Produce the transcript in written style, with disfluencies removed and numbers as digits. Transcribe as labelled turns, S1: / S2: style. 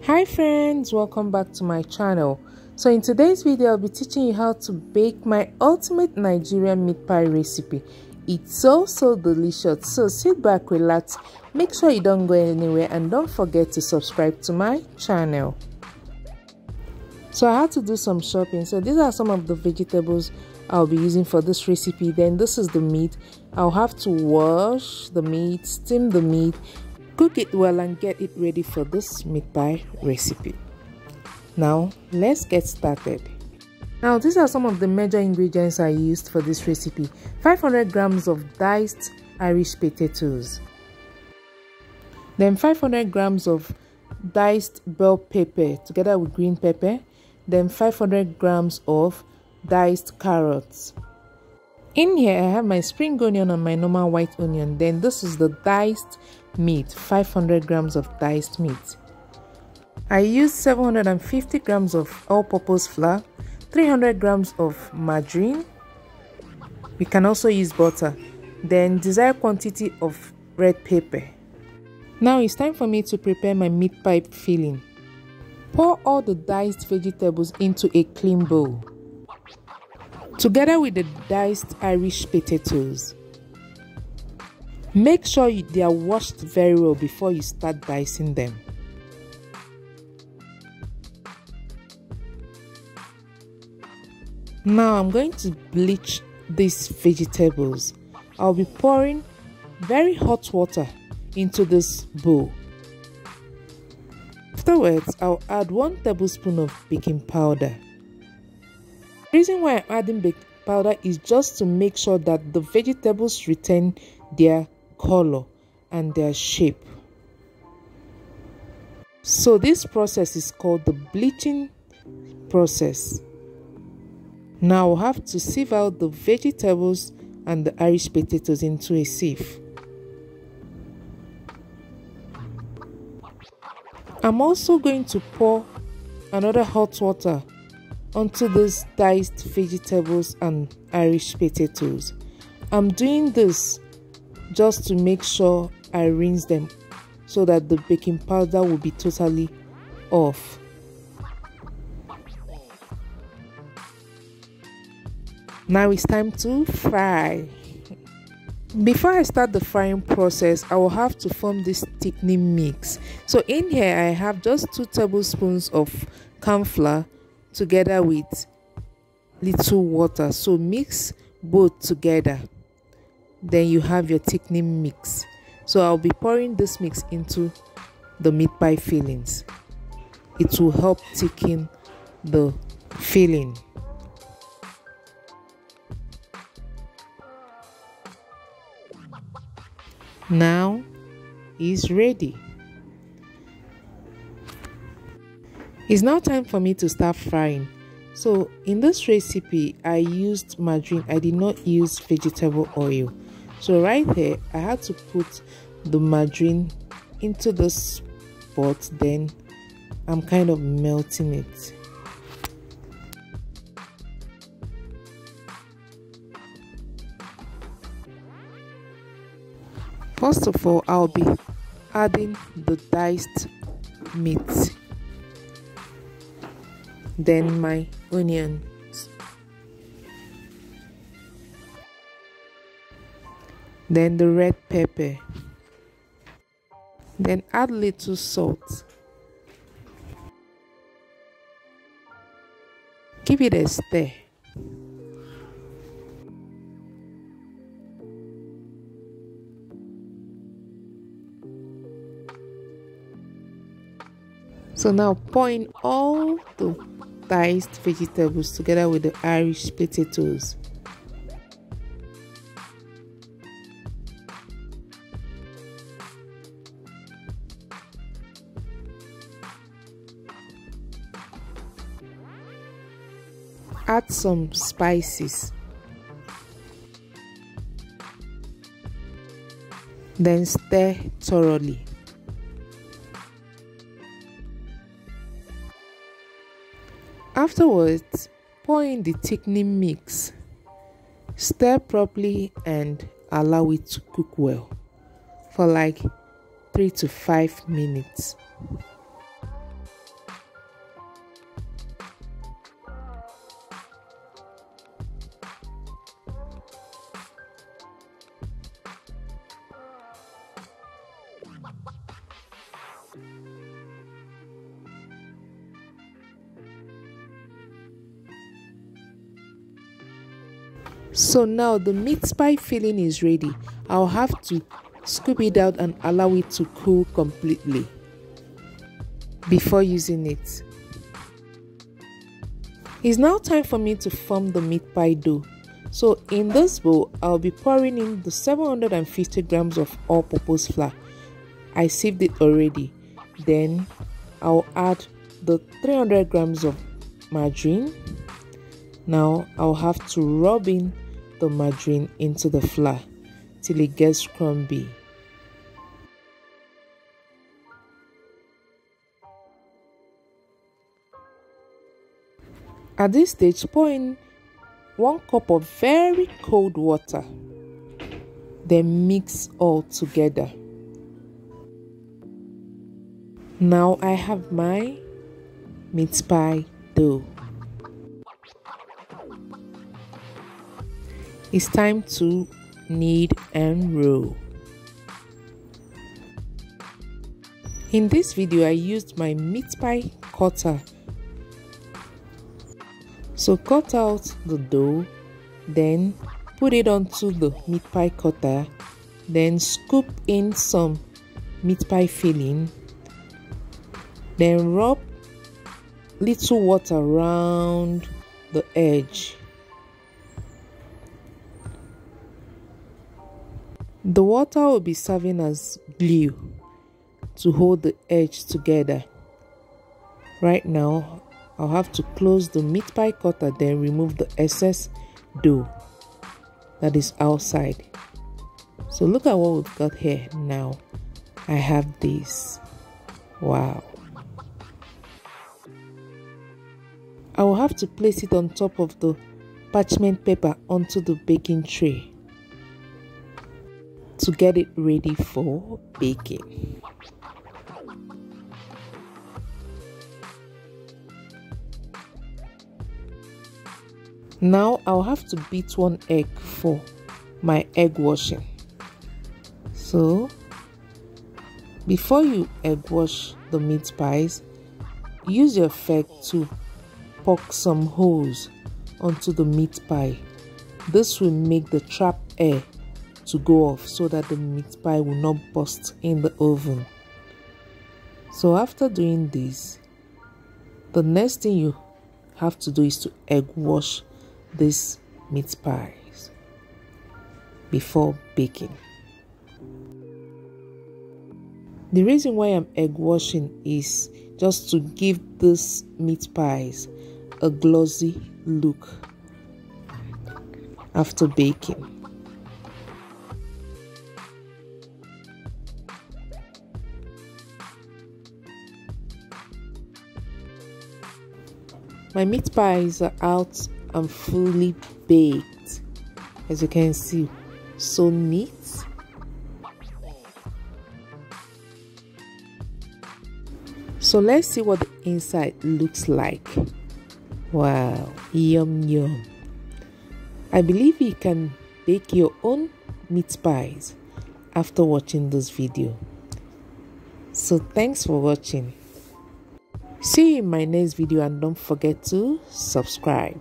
S1: Hi friends, welcome back to my channel. So in today's video I'll be teaching you how to bake my ultimate Nigerian meat pie recipe. It's so delicious, so sit back, relax, make sure you don't go anywhere, and don't forget to subscribe to my channel. So I had to do some shopping, so these are some of the vegetables I'll be using for this recipe. Then this is the meat. I'll have to wash the meat, steam the meat, cook it well, and get it ready for this meat pie recipe. Now let's get started. Now these are some of the major ingredients I used for this recipe. 500 grams of diced Irish potatoes, then 500 grams of diced bell pepper together with green pepper, then 500 grams of diced carrots. In here I have my spring onion and my normal white onion. Then this is the diced meat, 500 grams of diced meat. I used 750 grams of all-purpose flour, 300 grams of margarine. You can also use butter. Then desired quantity of red pepper. Now it's time for me to prepare my meat pie filling. Pour all the diced vegetables into a clean bowl, together with the diced Irish potatoes. Make sure they are washed very well before you start dicing them. Now I'm going to bleach these vegetables. I'll be pouring very hot water into this bowl. Afterwards, I'll add 1 tablespoon of baking powder. The reason why I'm adding baking powder is just to make sure that the vegetables retain their color and their shape. So this process is called the bleaching process. Now I'll have to sieve out the vegetables and the Irish potatoes into a sieve. I'm also going to pour another hot water onto these diced vegetables and Irish potatoes. I'm doing this just to make sure I rinse them so that the baking powder will be totally off. Now it's time to fry. Before I start the frying process, I will have to form this thickening mix. So in here I have just 2 tablespoons of corn flour together with little water. So mix both together. Then you have your thickening mix. So I'll be pouring this mix into the meat pie fillings. It will help thicken the filling. Now it's ready. It's now time for me to start frying. So in this recipe I used margarine. I did not use vegetable oil. So right here I had to put the margarine into this pot. Then I'm kind of melting it. First of all, I'll be adding the diced meat, then my onions, then the red pepper, then add little salt. Give it a stir. So now pour in all the diced vegetables together with the Irish potatoes. Add some spices. Then stir thoroughly. Afterwards, pour in the thickening mix. Stir properly and allow it to cook well for like 3 to 5 minutes. So now the meat pie filling is ready. I'll have to scoop it out and allow it to cool completely before using it. It's now time for me to form the meat pie dough. So in this bowl, I'll be pouring in the 750 grams of all-purpose flour. I sieved it already. Then I'll add the 300 grams of margarine. Now I'll have to rub in the margarine into the flour till it gets crumbly. At this stage, pour in 1 cup of very cold water. Then mix all together. Now I have my meat pie dough. It's time to knead and roll. In this video, I used my meat pie cutter. So cut out the dough, then put it onto the meat pie cutter, then scoop in some meat pie filling, then rub little water around the edge. The water will be serving as glue to hold the edge together. Right now, I'll have to close the meat pie cutter, then remove the excess dough that is outside. So look at what we've got here now. I have this. Wow. I will have to place it on top of the parchment paper onto the baking tray to get it ready for baking. Now I'll have to beat 1 egg for my egg washing. So before you egg wash the meat pies, use your fork to poke some holes onto the meat pie. This will make the trapped air to go off so that the meat pie will not burst in the oven. So after doing this, the next thing you have to do is to egg wash these meat pies before baking. The reason why I'm egg washing is just to give these meat pies a glossy look after baking. My meat pies are out and fully baked. As you can see, so neat. So let's see what the inside looks like. Wow, yum yum. I believe you can bake your own meat pies after watching this video. So thanks for watching. See you in my next video and don't forget to subscribe.